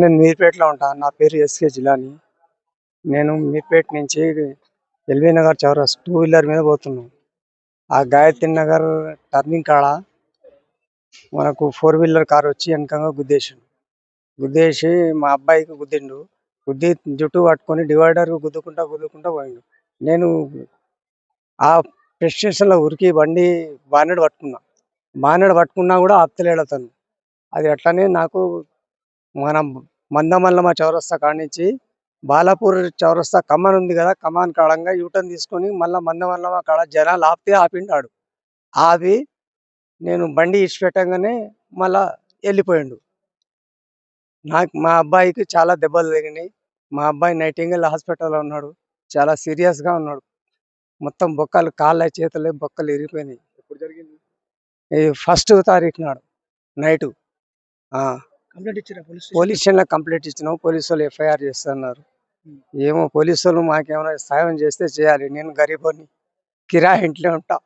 నేను మీర్పేటలో ఉంటాను. నా పేరు ఎస్కే జిలాని. నేను మీర్పేట నుంచి ఎల్బీ నగర్ చౌరస్ టూ వీలర్ మీద పోతున్నాను. ఆ గాయత్రి నగర్ టర్నింగ్ కాడ మనకు ఫోర్ వీలర్ కార్ వచ్చి వెనకంగా గుద్దేసి మా అబ్బాయికి గుద్దిండు. గుద్ది జుట్టు పట్టుకొని డివైడర్ గుద్దుకుంటా గుద్దుకుంటా పోయిండు. నేను ఆ ప్రెస్ స్టేషన్లో ఉరికి బండి బానెడ్ పట్టుకున్నా కూడా ఆపుతలేడు అతను. అది అట్లనే నాకు మనం మందమల్లమ్మ చౌరస్తా కానించి బాలాపూర్ చౌరస్తా కమాన్ ఉంది కదా, కమాన్ కాడంగా యూటర్న్ తీసుకొని మళ్ళీ మందమల్లమ్మ కాడ జనాలు ఆపిండాడు. ఆపి నేను బండి ఇడిచిపెట్టంగానే మళ్ళా వెళ్ళిపోయిండు. మా అబ్బాయికి చాలా దెబ్బలు తగినాయి. మా అబ్బాయి నైటింగల్ హాస్పిటల్లో ఉన్నాడు. చాలా సీరియస్గా ఉన్నాడు. మొత్తం బొక్కలు, కాళ్ళ చేతులు బొక్కలు ఇరిగిపోయినాయి. ఎప్పుడు జరిగింది? ఈ 1వ తారీఖు నాడు నైటు. కంప్లైంట్ ఇచ్చారా పోలీస్ స్టేషన్లో కంప్లైంట్ ఇచ్చినాం. పోలీసు వాళ్ళు ఎఫ్ఐఆర్ చేస్తున్నారు. ఏమో పోలీసు వాళ్ళు మాకేమైనా సాయం చేస్తే చేయాలి. నేను గరీబోని, కిరాయి ఇంట్లో ఉంటా.